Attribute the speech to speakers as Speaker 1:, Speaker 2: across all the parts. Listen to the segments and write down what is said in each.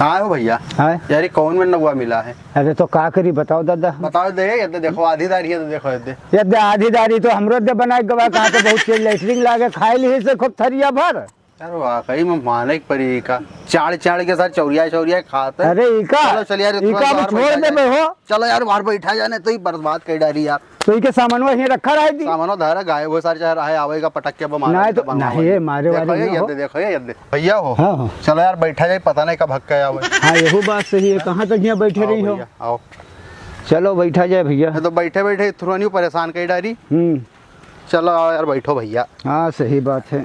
Speaker 1: हाँ हो भैया।
Speaker 2: हाँ
Speaker 1: यार कौन में नगुआ मिला है?
Speaker 2: अरे तो का करी बताओ दादा।
Speaker 1: बताओ दे ये देखो आधी दारी है तो देखो
Speaker 2: ये आधी दारी तो हमरो दे बनाए गवा कहा तो बहुत तेज लेटरिंग लागे खाए ली से खूब थरिया भर।
Speaker 1: यार वाकई में माने की परी का चाड़ के साथ चौरिया खाते।
Speaker 2: अरे इका
Speaker 1: चलो चल यार
Speaker 2: इका छोड़ दे बे हो।
Speaker 1: चलो यार बाहर बैठा जाने तो ही बर्बाद कर डाली यार।
Speaker 2: तो इके सामान वही रखा रहा थी।
Speaker 1: सामानो धारा गाय वो सारे चाहे रहा आवेगा पटक के मार
Speaker 2: नहीं तो नहीं ये मारे वाले
Speaker 1: देखो ये भैया हो।
Speaker 2: हाँ
Speaker 1: चलो यार बैठा जाए पता नहीं कब हक्का आवे।
Speaker 2: हाँ यही बात सही है। कहाँ तक यहाँ बैठे रही हो?
Speaker 1: आओ
Speaker 2: चलो बैठा जाए भैया।
Speaker 1: तो बैठे थोड़ा परेशान कर डाली। चलो आओ यार बैठो भैया।
Speaker 2: हाँ सही बात है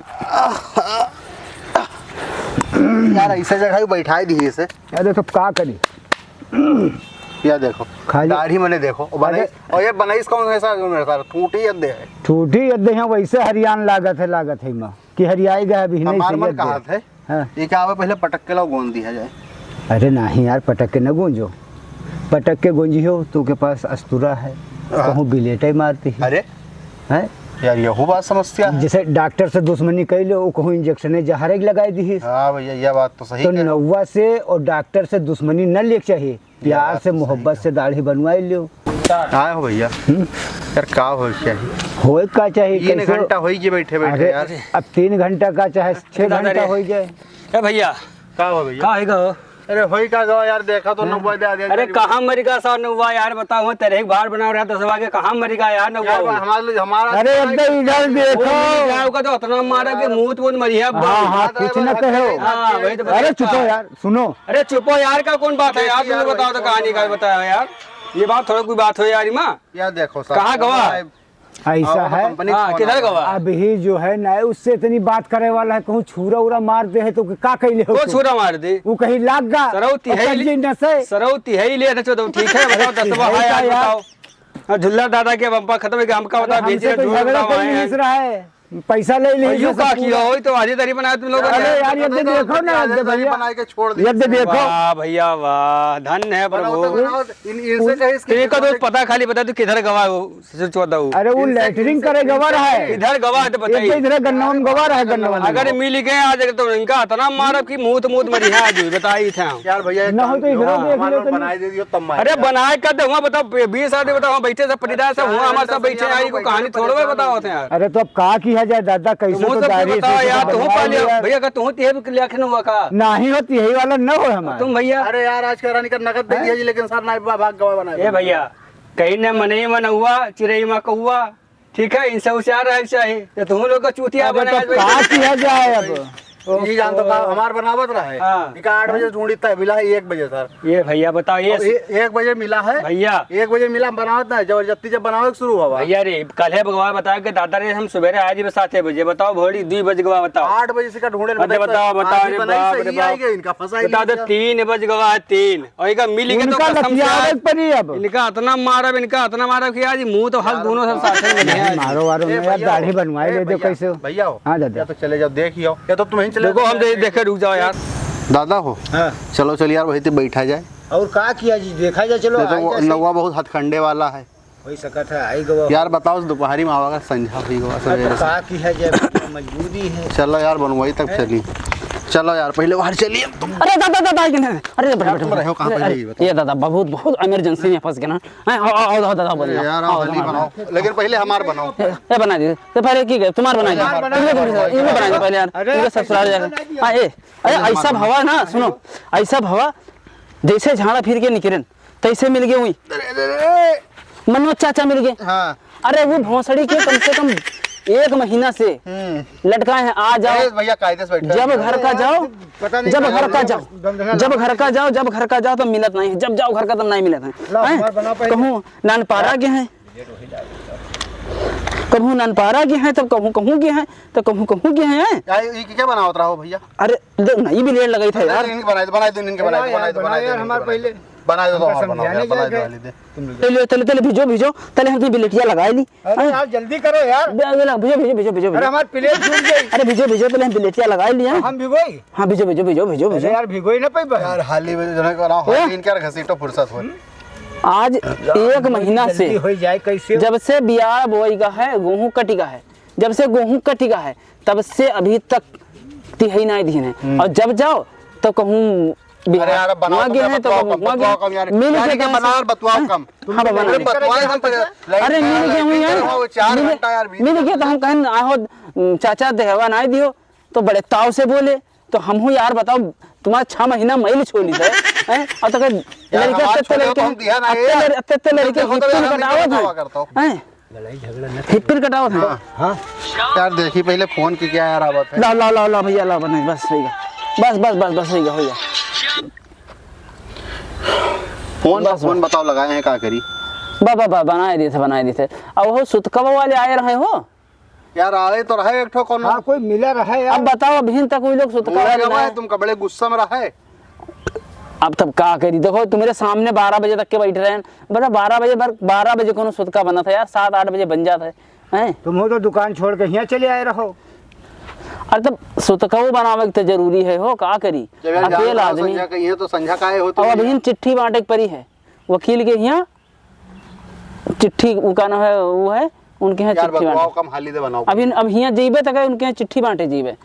Speaker 1: यार ऐसे जगह बैठा दी से।
Speaker 2: अरे तो का करी
Speaker 1: या देखो दाढ़ी मैंने देखो बनाई और ये बनाई कौन है सर टूटी अद्दे है।
Speaker 2: टूटी अद्दे हैं वैसे हरियाण लागत है माँ कि हरियाई गया भी नहीं
Speaker 1: हमार मन कहा थे।
Speaker 2: हाँ।
Speaker 1: ये क्या पहले पटक के लो गोंद दिया जाए।
Speaker 2: अरे नहीं यार पटक के न गूंजो। पटक के गूंजी हो तो के पास अस्तूरा है कहूँ बिलेटे मारती है।
Speaker 1: अरे
Speaker 2: है
Speaker 1: यार यही बात समस्या है।
Speaker 2: जैसे डॉक्टर से दुश्मनी कर लो कहूँ इंजेक्शन जहरे लगाई दी।
Speaker 1: हाँ भैया ये बात तो सही।
Speaker 2: तो नौवा से और डॉक्टर से दुश्मनी न ले चाहिए प्यार से मोहब्बत से दाढ़ी बनवाई लो।
Speaker 1: हाँ हो भैया यार का हो चाहिए
Speaker 2: हो का चाहिए
Speaker 1: 3 घंटा हो गए बैठे यार।
Speaker 2: अब 3 घंटा का चाहे 6 घंटा हो जाए।
Speaker 3: भैया
Speaker 1: का हो भैया
Speaker 3: का है
Speaker 1: अरे होई का गवा यार देखा तो नब्बे दे दिया।
Speaker 3: अरे कहाँ मरिका सा नौवा यार बताओ तेरे एक बार बना रहा दसवा के कहाँ मरिका यार नौवा
Speaker 1: हमारा।
Speaker 2: अरे एकदम इधर देखो
Speaker 3: का तो उतना मारा के मुंह तो मरिया।
Speaker 2: हाँ हाँ कुछ न कहो।
Speaker 3: हाँ वही तो।
Speaker 2: अरे चुपो यार सुनो।
Speaker 3: अरे चुपो यार का कौन बात है यार तुम बताओ तो कहानी का बताया यार ये बात थोड़ा कोई बात हो यार माँ।
Speaker 1: यार देखो
Speaker 3: कहाँ गवा
Speaker 2: ऐसा है
Speaker 3: किधर गवा
Speaker 2: अभी जो है ना उससे इतनी बात करे वाला है कहूँ छुरा उरा मार दे है तो का कहले हो
Speaker 3: छुरा मार दे
Speaker 2: वो कहीं लाग गा
Speaker 3: सरौती है ही ले ठीक है बताओ दसवा है यार बताओ झुल्ला दादा के बम्पा खत्म है हमका बता भेजिए
Speaker 2: रहा है पैसा ले ले
Speaker 3: यू का किया हो तो आधी तारीफ बनाया तुम लोगों ने।
Speaker 2: अरे यार ये देखो ना भैया
Speaker 1: बना के छोड़ दिया।
Speaker 2: ये देखो
Speaker 3: वाह भैया वाह धन्य है प्रभु। तेरे को तो पता खाली बता तू किधर गवा हो।
Speaker 2: अरे वो लेटरिंग करे गवा रहा है
Speaker 3: इधर गवा है तो बताइए
Speaker 2: इधर गन्नवन गवा रहा है गन्नवन।
Speaker 3: अगर मिल गए आज तो इनका इतना मारा कि मुंह मरी है आज बताई थे
Speaker 1: यार भैया
Speaker 2: ना हो तो इधर
Speaker 1: बनाई दे दियो तब।
Speaker 3: अरे बनाए कर दे बताओ 20 आदमी बताओ बैठे सब परिदार से हुआ हमारे सब बैठे आई को कहानी थोड़ा बताओ थे यार।
Speaker 2: अरे तो अब का किया जाए दादा कैसे तो दाढ़ी
Speaker 3: बताओ यार तू पहले भैया का तू लेखन हुआ का
Speaker 2: नहीं होती यही वाला न हो हमारा
Speaker 3: तुम भैया।
Speaker 1: अरे यार आज करानी कर नगद दे दिया जी लेकिन सर ना भाग गवा बनाए।
Speaker 3: ए भैया कहीं न मने मन हुआ चिड़ई में कौआ ठीक है इनसे होशियार रह चाहिए तुम लोग का चूतिया बनाया
Speaker 2: का किया जाए अब
Speaker 1: ये जान तो हमार बनावत रहा है। 8 बजे ढूंढता है मिला है 1 बजे सर।
Speaker 3: ये भैया बताओ ये
Speaker 1: 1 बजे मिला है
Speaker 3: भैया
Speaker 1: 1 बजे मिला बनावत ना जबरदस्ती जब बनावे शुरू हुआ
Speaker 3: भैया रे कल है भगवान बताओ कि दादा रे हम सुबह आए जी 7 बजे बताओ भोड़ी 2 बजे गवा बताओ
Speaker 1: 8 बजे से का ढूंढे
Speaker 3: बताओ
Speaker 1: इनका फंसा
Speaker 3: बता दे 3 बजे गवा है 3 और इनका मिल के तो कसम से अब इनका इतना मारा कि आज मुंह तो हल दोनों सब साथ में
Speaker 2: मारो वारो यार दाढ़ी बनवाए ले दो कैसे
Speaker 1: भैया हो।
Speaker 2: हां दादा
Speaker 1: तो चले जाओ देखियो या तो तुम ही चले
Speaker 3: देखो हम देख रुक जाओ यार
Speaker 1: दादा हो। चलो चल यार वही तो बैठा जाए
Speaker 2: और का किया जी देखा जाए। चलो
Speaker 1: तो नौवा बहुत हथकंडे वाला है
Speaker 2: हो सकत है आई गवा
Speaker 1: यार बताओ दोपहरी में आवागा संझा हुई गवा सवेरे
Speaker 2: का किया जाए मजबूरी है।
Speaker 1: चलो यार बनवाई तक चली चलो यार पहले बाहर चलिए।
Speaker 4: अरे दादा अरे
Speaker 1: रहो कहां पे
Speaker 4: ये दादा बहुत इमरजेंसी में फंस गए ना। आओ दादा बोलिए
Speaker 1: यार हली बनाओ लेकिन पहले हमार बनाओ।
Speaker 4: ये बना दीजिए तो पहले की तुमार बना दीजिए ये बना दीजिए पहले यार ये ससुराल जाएगा। हां ए अरे ऐसा हवा ना सुनो ऐसा हवा जैसे झाड़ा फिर के निकरन तैसे मिल गए हुई मनोज चाचा मिल गए।
Speaker 1: हां
Speaker 4: अरे वो भौसड़ी के कम से कम 1 महीना से लटकाए हैं आ जाओ
Speaker 1: भैया कायदे से बैठो
Speaker 4: जब घर का जाओ जब घर का जाओ तो मिलत नहीं है जब जाओ घर का तब नहीं मिलत है। कहूँ नानपारा के हैं कहूँ नानपारा के हैं तब कहूँ के हैं तो कहूँ के हैं
Speaker 1: ये क्या बनावत रहा हो भैया।
Speaker 4: अरे नहीं भी लेट लगाई था यार
Speaker 1: बनाए दो इनके बनाए यार हमारे पहले बना दो
Speaker 4: तले भेजो तले हम बिलेटिया लगा ली।
Speaker 2: यार जल्दी करो यार
Speaker 4: भेजो
Speaker 2: अरे हमारी प्लेट छूट गई।
Speaker 4: अरे भेजो तले हम बिलेटिया लगा लिया
Speaker 2: हम भिगोई।
Speaker 4: हाँ भेजो
Speaker 2: यार भिगोई ना पाई
Speaker 1: यार हाली में जने करा हाली इनके घसीटो फुर्सत हो।
Speaker 4: आज 1 महीना से
Speaker 2: हो जाए कैसे
Speaker 4: जब से बियाह बोई का है गेहूं कटी का है जब से गेहूं कटी का है तब से अभी तक तिहाई नहीं दी है और जब जाओ तो कहूँ
Speaker 1: अरे यार बनाओ
Speaker 4: वहाँ गए हैं तो
Speaker 1: बतवाओ कम यार,
Speaker 4: मिल
Speaker 1: यार
Speaker 4: के
Speaker 1: के बनाओ और बतवाओ कम।
Speaker 4: हाँ बाबा
Speaker 1: अरे बतवाए हम पर
Speaker 4: अरे मिल के हुई यार
Speaker 1: 4 घंटा यार
Speaker 4: मिल के तो हम कहन आहो चाचा देहवा ना दियो तो बड़े ताव से बोले तो हम हूँ यार बताओ तुम्हारा 6 महीना मैल छोड़ी थे हैं और तो लड़के अत्ते लड़के हिप्पिन कटावत हैं हिप्पिन कटावत हैं।
Speaker 1: हां यार देखी पहले फोन की क्या यार आवत है।
Speaker 4: ला भैया ला बने बस होगा बस होगा हो गया
Speaker 1: फोन बताओ लगाए हैं क्या करी।
Speaker 4: बाबा बनाए दिए थे अब वो सुतकवा वाले आए रहे हो
Speaker 1: यार आए तो रहे एक ठो कोनो।
Speaker 2: हाँ कोई मिला रहा है
Speaker 4: अब बताओ अभी तक कोई लोग सुतकवा वाले
Speaker 1: तुम का बड़े गुस्सा में रहे।
Speaker 4: अब तब क्या करी देखो तुम्हारे सामने 12 बजे तक के बैठ रहे हैं बड़ा 12 बजे कोनो सुतका बना था यार 7-8 बजे बन जाता है
Speaker 2: तुम हो तो दुकान छोड़ के यहाँ चले आए रहो।
Speaker 4: अरे तब सुतकवा बनावे तो जरूरी है हो का करी अकेला आदमी
Speaker 1: ये तो संझा काहे हो
Speaker 4: अब अभी चिट्ठी बांटे परी है वकील के यहाँ चिट्ठी का नाम है वो है उनके यहाँ चिट्ठी बांटे
Speaker 1: कम हाली दे बनाओ
Speaker 4: अभी अब यहाँ जीबे तक उनके यहाँ चिट्ठी बांटे जीबे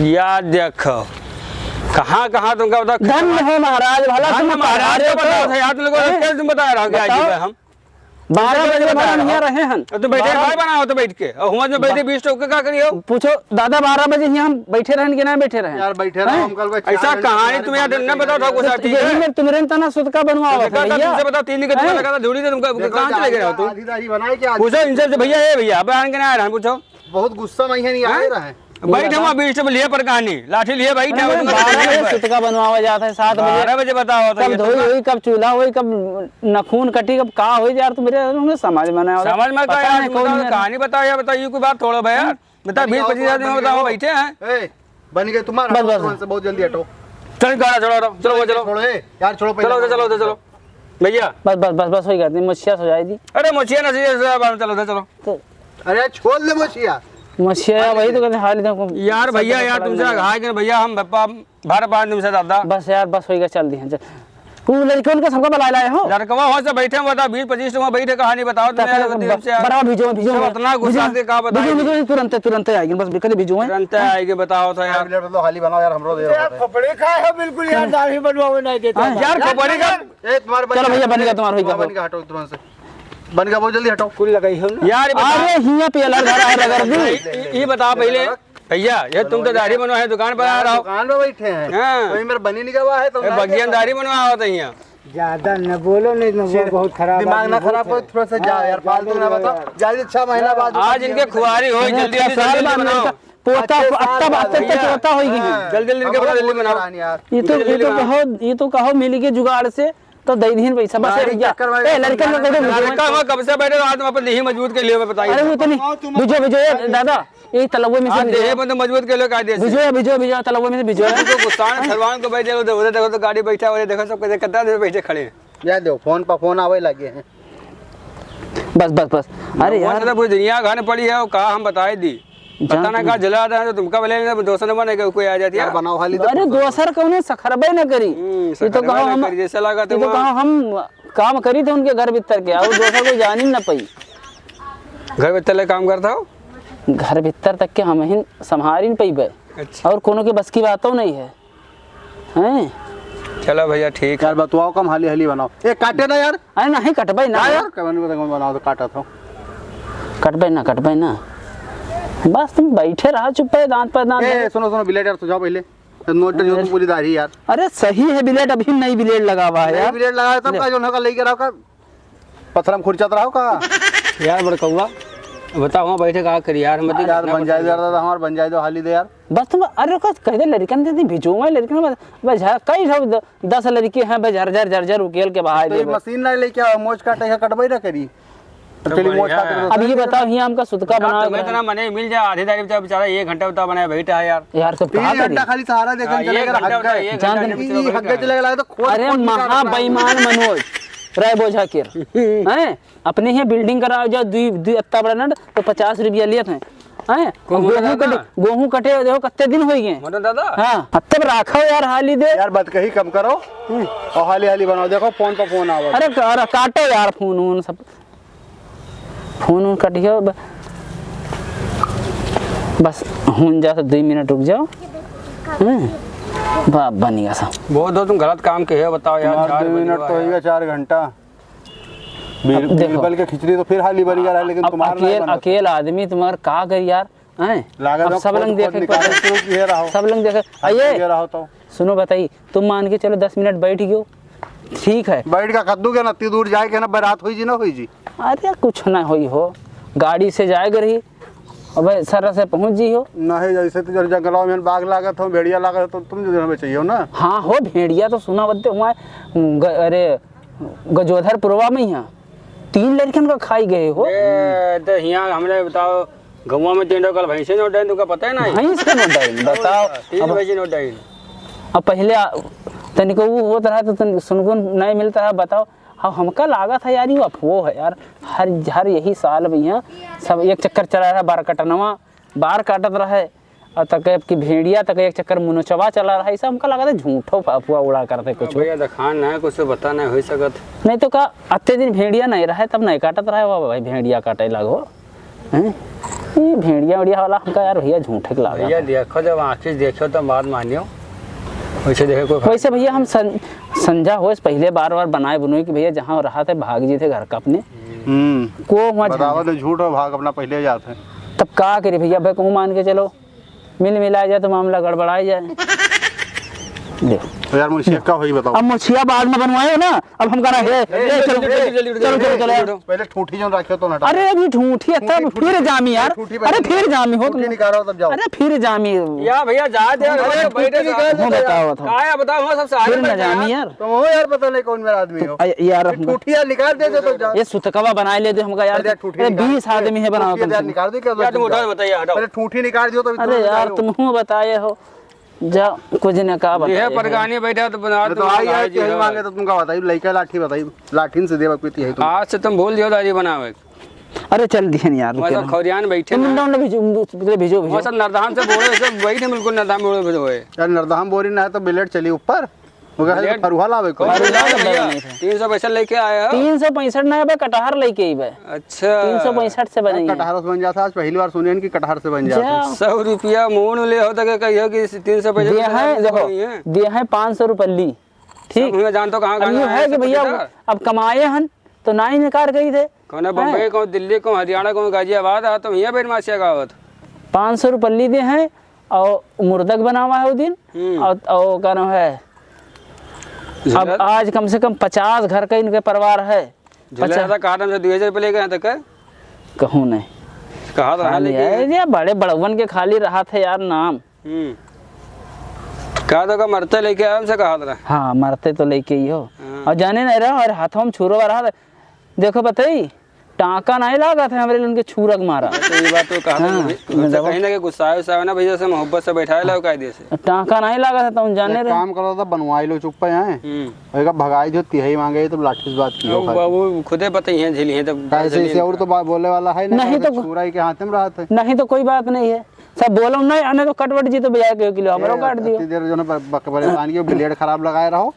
Speaker 3: याद देखो कहाँ कहाँ तुमका बता
Speaker 4: धन हो महाराज भला तुम
Speaker 3: महाराज को बताओ था यार तुम बता रहा हूँ क्या जी हम
Speaker 4: 12 बजे यहाँ रहे हैं
Speaker 3: तो बैठे भाई बनाओ तो बैठ के और हुआ जो बैठे 20 टोके क्या करियो
Speaker 4: पूछो दादा 12 बजे यहाँ हम बैठे रहे कि ना बैठे रहे
Speaker 1: यार बैठे रहो हम कल
Speaker 3: ऐसा कहानी तुम यार न बताओ था कुछ ठीक है
Speaker 4: में तुमरे तना सुतका बनवाओ
Speaker 3: तुमसे बता 3 दिन का तुमने लगा था झूठी से तुमका कहां चले गए हो तुम
Speaker 1: आधी दाढ़ी बनाई क्या
Speaker 3: पूछो इनसे भैया ए भैया बयान के ना आ रहा पूछो
Speaker 1: बहुत गुस्सा में नहीं आए रहे
Speaker 3: बैठे वहाँ 20 लिए पर कहानी लाठी लिए बैठे
Speaker 4: 12 बजे सुतका बनवावा जाता है 7 बजे
Speaker 3: 12 बजे बताओ
Speaker 4: कब धोई हुई कब चूल्हा हुई कब नखून कटी कब का हुई यार तुम मेरे समझ में ना
Speaker 3: समझ में कहानी बताओ यार बताइए कोई बात थोड़ा भैया बता 20-25 आदमी बताओ बैठे हैं
Speaker 1: बन गए तुम्हारा से बहुत जल्दी हटो
Speaker 3: चल गाड़ा चलो
Speaker 1: छोड़ो यार छोड़ो
Speaker 3: चलो भैया
Speaker 4: बस हो गया मछिया सो जाएगी
Speaker 3: अरे मछिया ना चलो
Speaker 1: अरे छोड़ ले मछिया
Speaker 4: मछिया वही तो कहते हाल
Speaker 3: यार भैया यार तुमसे कहा कि भैया हम बार तुमसे दादा
Speaker 4: बस यार बस होगा चल दी तू लड़के उनका सबका बुला लाए हो
Speaker 3: लड़कवा हो से बैठे बता 20-25 तुम बैठे कहानी बताओ
Speaker 4: बड़ा भेजो
Speaker 3: इतना गुस्सा से का बताओ
Speaker 4: तुरंत आएगी बस कभी भेजो
Speaker 3: तुरंत आएगी बताओ तो यार
Speaker 1: हाली बनाओ यार हमरो दे
Speaker 2: यार खपड़े खाए हो बिल्कुल यार दाढ़ी बनवावे नहीं देते
Speaker 3: यार खपड़ी का
Speaker 1: ए तुम्हारे
Speaker 4: चलो भैया बन गया तुम्हारा
Speaker 1: बन गया हटो तुरंत से बन गया बहुत जल्दी हटो
Speaker 2: कुल लगाई हो
Speaker 3: यार
Speaker 4: अरे हिया पे अलग रगड़ दी
Speaker 3: ये बता पहले भैया ये तुम तो दाढ़ी बनवाए दुकान पर आ रहा हो
Speaker 1: दुकान पे बैठे हैं कोई मेरा बनी नहीं गवा है तो
Speaker 3: बगियान दाढ़ी बनवाओ तो यहाँ
Speaker 2: ज्यादा न बोलो नहीं तो बहुत खराब
Speaker 1: दिमाग ना खराब हो थोड़ा सा जाओ यार फालतू ना बताओ जल्दी 6 महीना बाद
Speaker 3: आज इनके खुआरी हो जल्दी
Speaker 4: पोता पोता होगी
Speaker 3: जल्दी बनाओ
Speaker 4: ये तो कहो मिल के जुगाड़ से तो दे दीन पैसा बस लड़का
Speaker 3: लड़का कब से बैठे आज अपन नहीं मजबूत के लिए बताइए
Speaker 4: अरे वो तो नहीं बिजो दादा ये तलवे में से
Speaker 3: देह बंद मजबूत के लिए कायदे से
Speaker 4: बिजो तलवे में से बिजो
Speaker 3: तो गुस्सा सलमान को बैठे उधर देखो तो गाड़ी बैठा और देखो सब कैसे कितना देर बैठे खड़े हैं
Speaker 1: यार देखो फोन पर फोन आवे लगे हैं
Speaker 4: बस अरे यार
Speaker 3: पूरी दुनिया खाने पड़ी है कहा हम बताए दी पता ना कहा जला था तो तुमका बोले दोस्त ने बने कोई आ जाती है
Speaker 1: बनाओ हाली
Speaker 4: अरे दोसर कौनो सखरबे न करी ये तो कहो हम
Speaker 3: जैसा लगा
Speaker 4: तो कहो हम काम करी थे उनके घर भीतर के और दोसर कोई जान ही न पाई
Speaker 3: घर भीतर काम करता हो
Speaker 4: घर भीतर तक के हम ही संभाल ही पाई
Speaker 3: अच्छा
Speaker 4: और कोनो के बस की बातों नहीं है हैं
Speaker 3: चलो भैया ठीक
Speaker 1: यार बताओ कम हाली बनाओ ए काटे ना यार
Speaker 4: अरे नहीं कटबे ना
Speaker 1: यार कमन बनाओ तो काटा था
Speaker 4: कटबे ना बस तुम बैठे रहा चुप है दांत पर दांत
Speaker 1: ए सुनो ब्लेड यार सुझाओ पहले नोट जो पूरी दाढ़ी यार
Speaker 4: अरे सही है ब्लेड अभी नई ब्लेड लगा हुआ है यार
Speaker 1: ब्लेड लगा तब का जो ना लेके रहो का पत्थरम खुरचत रहो का
Speaker 3: यार बड़कौवा बताओ वहाँ बैठे कहा करी यार मत
Speaker 1: यार बन जाए यार हमार बन जाए दो हाली दे यार
Speaker 4: बस तुम अरे कह दे लड़कन दे भिजो मैं लड़कन बस कई सब 10 लड़के हैं बस झर उकेल के बहा दे
Speaker 1: मशीन ना लेके मोच काटे है कटबई ना करी चली मोच काटे
Speaker 4: अब ये बताओ यहाँ हमका सुतका बना
Speaker 3: मैं इतना मने मिल जाए आधी दाढ़ी बेचारा 1 घंटा बता बनाया बैठा है यार
Speaker 4: तो
Speaker 1: 3 घंटा खाली सहारा देखन चलेगा हग्गा चलेगा तो
Speaker 4: अरे महा बेईमान मनोज राय बोझा के हैं अपने ही बिल्डिंग कराओ जा दुई अत्ता बड़ा न तो 50 रुपया लिए थे हैं गेहूं कटे देखो कितने दिन हो गए
Speaker 3: दादा
Speaker 4: हां तब राखो यार हाली दे
Speaker 1: यार बात कही कम करो और हाली बनाओ देखो फोन पर फोन आवा
Speaker 4: अरे काटो यार फोन सब फोन कटियो बस हुन जा 2 मिनट रुक जाओ बाप बन गया सब।
Speaker 3: बहुत दो तुम गलत काम के है, बताओ यार।
Speaker 1: 2 मिनट तो होगा, 4 घंटा
Speaker 4: देखो।
Speaker 1: बीरबल के खिचड़ी तो फिर हाली बनी है, लेकिन
Speaker 4: अब
Speaker 1: तुम्हारा
Speaker 4: अकेला आदमी तुम्हारा का कर यार हैं। अब सब लोग देखे, सब लोग देखे। आइए
Speaker 1: तो
Speaker 4: सुनो बताइए, तुम मान के चलो 10 मिनट बैठ गयो, ठीक है।
Speaker 1: बैठ का कद्दू के ना इतनी दूर जाए के ना बारात हुई जी ना हुई जी।
Speaker 4: अरे कुछ ना हुई हो, गाड़ी से जाएगा रही अब सर से पहुंच जी हो।
Speaker 1: नहीं जैसे तो जंगलों में बाघ लागत हो, भेड़िया लागत हो, तुम जो हमें चाहिए हो ना।
Speaker 4: हाँ हो, भेड़िया तो सुना बदते हुआ अरे गजोधरपुरवा में यहाँ 3 लड़कियों का खाई गए हो।
Speaker 3: तो यहाँ हमने बताओ गौवा में 3 कल भैंसे नोट डाइन, तुमको पता है ना?
Speaker 4: भैंस का नोट डाइन बताओ।
Speaker 3: 3 भैंसे नोट डाइन।
Speaker 4: अब पहले तनिको वो होता रहा तो सुनगुन नहीं मिलता है, बताओ। हाँ हमका लागा था यार, ये अफवो है यार। हर यही साल भैया सब एक चक्कर चला रहा है, 12 कटनवा 12 काटत रहा है, और तक की भेड़िया तक एक चक्कर मुनोचवा चला रहा है। ऐसा हमका लगा था झूठो अफवाह उड़ा करते कुछ।
Speaker 3: भैया दिखान ना कुछ बता ना हो सकत।
Speaker 4: नहीं तो का अत्ते दिन भेड़िया नहीं रहा है तब नहीं काटत रहा है वो भाई, भेड़िया काटे लगो हैं। ये भेड़िया उड़िया वाला हमका यार भैया झूठे के लगा।
Speaker 3: भैया देखो जब आँखिं देखो तो बात मानियो, वैसे देखे कोई
Speaker 4: वैसे भैया हम संजा हो पहले बार बनाए बुनोई कि भैया जहाँ रहा थे भाग जी थे घर का अपने को
Speaker 1: बतावा तो झूठ हो, भाग अपना पहले जाते।
Speaker 4: तब का करे भैया, भाई कहूँ मान के चलो मिल मिलाया जाए तो मामला गड़बड़ाया जाए। देखो
Speaker 1: तो यार मुझे का वही बताओ।
Speaker 4: अब मुछिया बाद में बनवाए हो ना, अब हम कहना है चलो चलो चलो यार।
Speaker 1: पहले ठूठी जो रखे तो ना।
Speaker 4: अरे अभी ठूठी है तब फिर जामी यार। अरे फिर जामी हो,
Speaker 1: निकालो तब जाओ।
Speaker 4: अरे फिर जामी
Speaker 3: या भैया जा दे
Speaker 4: बताओ
Speaker 3: क्या बताओ हम सब
Speaker 4: फिर न जामी यार।
Speaker 1: तुम हो यार, पता नहीं कौन मेरा आदमी हो
Speaker 4: यार।
Speaker 1: ठूठिया निकाल दे तो जाओ।
Speaker 4: ये सुतकवा बनाए ले दो हमका यार। 20 आदमी है बनाओ कम से कम।
Speaker 1: निकाल दो क्या तुम
Speaker 3: बताइए हटाओ।
Speaker 1: पहले ठूठी निकाल दियो तो।
Speaker 4: अरे यार तुम हो बताए हो जा कुछ न का बताए।
Speaker 3: ये परगानी बैठा तो बना
Speaker 1: तो आई यार यही मांगे तो तुमका बताइए, लइका लाठी बताइए, लाठीन से देवा पीती है तुम।
Speaker 3: आज से तुम भूल दियो दादी बनावे।
Speaker 4: अरे चल दिहन यार
Speaker 3: मतलब खौरियान बैठे
Speaker 4: तुम मुंडा भेजो भेजो
Speaker 3: वो सब नरदान से बोले सब बैठे बिल्कुल नरदान बोले भेजो है
Speaker 1: यार। नरदाम बोरी ना है तो बिलेट चली ऊपर, मगर फरुहा लावे को
Speaker 3: 300 पैसा लेके आया।
Speaker 4: 365 ना है, कटहर लेके आई बे।
Speaker 3: अच्छा
Speaker 4: 365 से बनी।
Speaker 1: कटहर से बन जाता, आज पहली बार सुने कि कटहर से बन जाता।
Speaker 3: 100 रुपया मोन ले होता के कहियो कि 300 पैसा
Speaker 4: दिया है। देखो दिया है 500 रुपये, ठीक
Speaker 3: मैं जानता हूं कहां
Speaker 4: है कि भैया अब कमाए हन तो ना ही निकाल गई थे।
Speaker 3: कौन बम्बई को, दिल्ली को, हरियाणा को, गाजियाबाद आ तो यहाँ बेनमासिया गावत
Speaker 4: 500 रुपये दे हैं और मुर्दक बनावा है वो दिन। और क्या नाम है, अब आज कम से कम 50 घर का इनके परिवार है।
Speaker 3: 50 कार्टन से 2000 रुपये लेके तक
Speaker 4: कहूँ नहीं
Speaker 3: कहा था
Speaker 4: यार, बड़े बड़वन के खाली रहा था यार नाम।
Speaker 3: कहा था मरते लेके आया हमसे कहा था।
Speaker 4: हाँ मरते तो लेके ही हो और जाने नहीं रहा, और हाथों में छुरा रहा था। देखो बताई टाका नहीं लगा था हमारे उनके छुरक मारा।
Speaker 3: तो ये बात तो कहा था कहीं ना कहीं गुस्सा है ना भैया से मोहब्बत से बैठाए लो कायदे से।
Speaker 4: टाका नहीं लगा था तुम जाने रहे।
Speaker 1: काम करो तो बनवाई लो चुप पे हैं। भगाई जो तिहाई मांगे तो लाठी से बात की
Speaker 3: वो खुदे पता ही है झेली है तब
Speaker 1: कैसे और तो बोले वाला है
Speaker 4: नहीं तो
Speaker 1: छुरा के हाथ में रहा था।
Speaker 4: नहीं तो कोई बात नहीं है, सब बोलो नहीं आने तो कटवट जी तो बजा के किलो हमरो काट दियो।
Speaker 1: इतनी देर जो ना परेशानी के ब्लेड खराब लगाए रहो,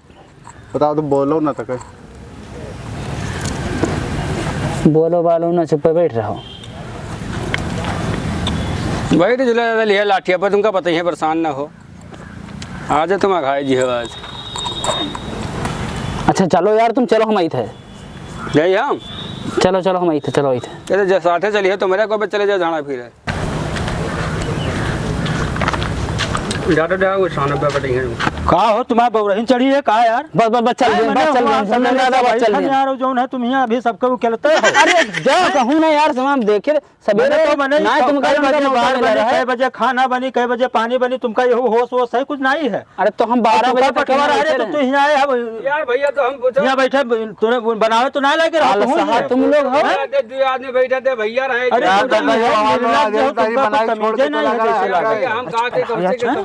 Speaker 1: बताओ तो बोलो ना तक
Speaker 4: बोलो बालो ना चुप पे बैठ रहो।
Speaker 3: भाई तो जुला लिया लाठिया पर तुमका पता ही है, परेशान ना हो। आज तुम आघाई जी हो आज।
Speaker 4: अच्छा चलो यार तुम चलो हम आई थे।
Speaker 3: नहीं हम
Speaker 4: चलो चलो हम आई थे, चलो आई थे।
Speaker 3: अरे साथे चलिए तो मेरे को चले जाओ झाड़ा फिर ज्यादा जाओ शान पे बैठे हैं।
Speaker 5: कहा हो तुम्हारे बउरहीन चढ़ी है कहा यार?
Speaker 4: बस बस बस चल चल
Speaker 5: यार जो है तुम यहाँ अभी सबको उकेलते हो।
Speaker 4: अरे जा कहूँ ना यार तमाम देखे सवेरे
Speaker 5: तो बने
Speaker 4: ना तुम
Speaker 5: कई बजे खाना बनी, कई बजे पानी बनी, तुमका ये होश वो सही कुछ नहीं है।
Speaker 4: अरे तो हम 12 बजे तक
Speaker 5: तो यहाँ
Speaker 3: यार भैया तो हम पूछो
Speaker 5: यहाँ बैठे तूने बनावे तो ना लगे रहो
Speaker 4: तुम लोग हो।
Speaker 3: दो आदमी बैठे थे भैया रहे।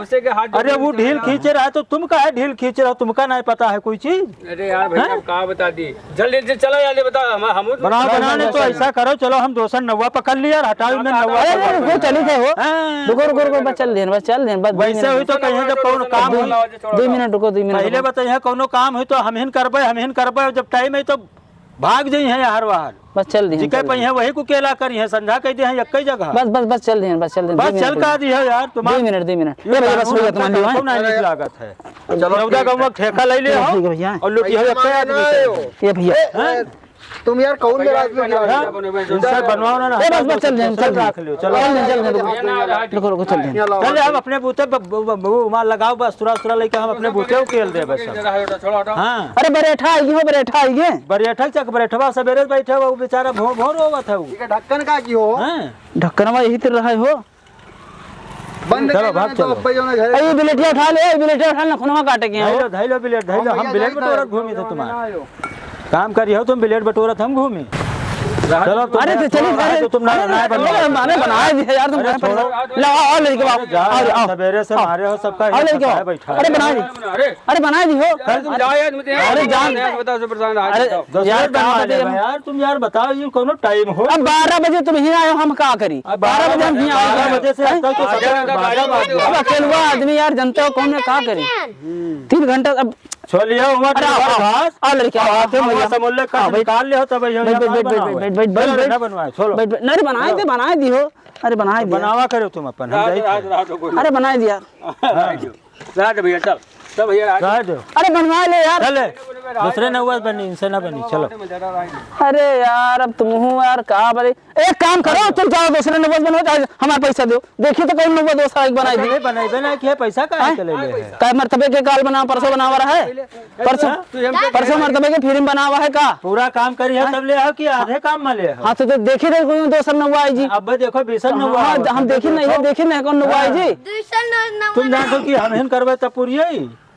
Speaker 5: अरे वो ढील खींचे रहा है तो तुम का है ढील खींच रहे हो, तुमका नहीं पता है कोई चीज।
Speaker 3: अरे यार भैया कहा बता दी जल्दी से चलो यार बताओ हम
Speaker 5: बनाने तो ऐसा करो चलो हम दोसर नौवा पकड़ लिया हटाओ में नौवा
Speaker 4: वो चली थे हो। रुको रुको रुको बस चल देन बस चल देन बस
Speaker 5: वैसे हुई तो कहीं जब कौन काम
Speaker 4: 2 मिनट रुको 2 मिनट
Speaker 5: पहले बताइए कोनो काम हुई तो हम हिन करबे जब टाइम है तो भाग जाई है हर बार
Speaker 4: बस चल दी
Speaker 5: जिके पे है वही को केला करी है संधा कह दे है एक ही जगह
Speaker 4: बस बस बस चल दी बस चल दी
Speaker 5: बस चल का दी है यार
Speaker 4: 2 मिनट ये भैया बस हो गया तुम्हारी
Speaker 5: को नहीं लागत है चलो रौदा गांव में ठेका ले ले
Speaker 4: ठीक है भैया
Speaker 5: और लुटी है एक आदमी से
Speaker 4: ये भैया
Speaker 1: तुम यार कौन मेरा आदमी
Speaker 5: इनसे बनवाओ ना
Speaker 4: बस बस चल
Speaker 5: रख लियो चलो
Speaker 4: रुको रुको चल दी
Speaker 5: चले हम अपने बूते माल लगाओ बस सुरा लेके हम अपने बूते उकेल दे बस हां
Speaker 4: अरे बरेठा आई हो बरेठा आई है
Speaker 5: बरेठा चक बरेठवा सवेरे बैठे वो बेचारा भोर होवत है वो
Speaker 1: ढक्कन का की हो
Speaker 5: हां
Speaker 4: ढक्कनवा यही तिर रहा हो
Speaker 1: बंद
Speaker 5: चलो भाग चलो
Speaker 4: अरे बिलेटिया उठा ले बिलेटिया उठा ना खुनवा काटे के
Speaker 5: धैलो बिलेट हम बिलेट बटोरत घूमी थे तुम्हारा काम करी हो तुम बिलेट बटोरत हम घूमी चलो
Speaker 4: अरे तो चलिए
Speaker 5: तुम ना
Speaker 4: मैंने बनाया दिया यार तुम लाओ आओ लेके आओ
Speaker 5: सवेरे से मारे हो सबका
Speaker 4: आओ लेके आओ अरे बना दी अरे बना दी हो
Speaker 3: तुम जाओ यार मुझे
Speaker 4: अरे जान
Speaker 3: बताओ से परेशान
Speaker 4: अरे
Speaker 5: यार तुम यार बताओ ये कोनो टाइम हो
Speaker 4: अब 12 बजे तुम ही आए हो हम क्या करी 12 बजे हम ही आए
Speaker 5: 12 बजे से अब तक तो
Speaker 4: अब अकेलवा आदमी यार जनता हो कौन क्या करी 3 घंटा अब
Speaker 5: छोलियो उमर घास
Speaker 4: आ लड़के
Speaker 5: आते भैया समोले का निकाल ले हो तब ना बनवाए छोड़ो
Speaker 4: नहीं बनाए दी हो अरे बनाए दी
Speaker 5: बनावा करो तुम अपन हम जाई
Speaker 4: अरे बनाए दिया
Speaker 3: रात भैया चल भैया
Speaker 4: अरे बनवा ले यार
Speaker 5: चले दूसरे नौवा बनी इनसे ना बनी चलो
Speaker 4: अरे यार अब तुम हो यार कहा बड़े एक काम करो तुम जाओ दूसरे नौवा बनवा हमारे पैसा दो देखिए तो कौन नौवा दोस्त एक बनाई दी
Speaker 5: बनाई ना कि पैसा का ले ले
Speaker 4: का मर्तबे के काल बना परसों बना हुआ है परसों मर्तबे के फिल्म बना हुआ है का
Speaker 5: पूरा काम करी है तब ले आओ कि आधे काम में ले
Speaker 4: हाँ तो देखी थे कोई दोसर नौवा आई जी
Speaker 5: अब देखो बेसन नौवा
Speaker 4: हम देखी नहीं है देखी नहीं कौन नौवा आई जी
Speaker 5: तुम जानते कि हम हिन करबे त पूरी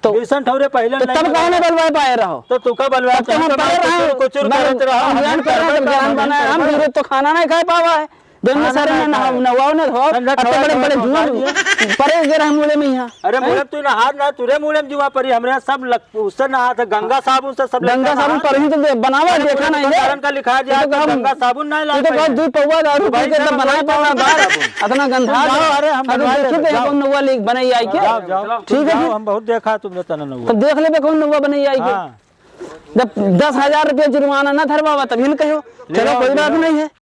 Speaker 5: तो बेसन ठौरे पहले
Speaker 4: तो तब कहने बलवाए पाए रहो
Speaker 5: तो तू का बलवा
Speaker 4: तो हम पाए रहे
Speaker 5: कुचुर करत रहा
Speaker 4: हम जान कर रहे ज्ञान बनाए हम भी तो खाना नहीं खा पावा है दिन में सारे में नवाओ ने धो बड़े बड़े जुआ परे गे रहे मूले में यहां
Speaker 5: अरे मूले तू नहा ना तुरे मूले में जुआ परी हमरे सब उससे नहा था गंगा साबुन से सब
Speaker 4: गंगा साबुन पर ही तो बनावा देखा नहीं है
Speaker 5: कारण का लिखा दिया गंगा साबुन नहीं ला
Speaker 4: तो बहुत दूर पौवा दारू पी के तब बनाए पावा दार इतना गंधा
Speaker 5: अरे हम
Speaker 4: देखिए कौन नवा लीक बनाई आई के
Speaker 5: ठीक है हम बहुत देखा तुमने तना नवा
Speaker 4: तो देख लेबे कौन नवा बनाई आई के जब 10,000 रुपया जुर्माना न धरवावा तभी न कहो चलो कोई बात नहीं है।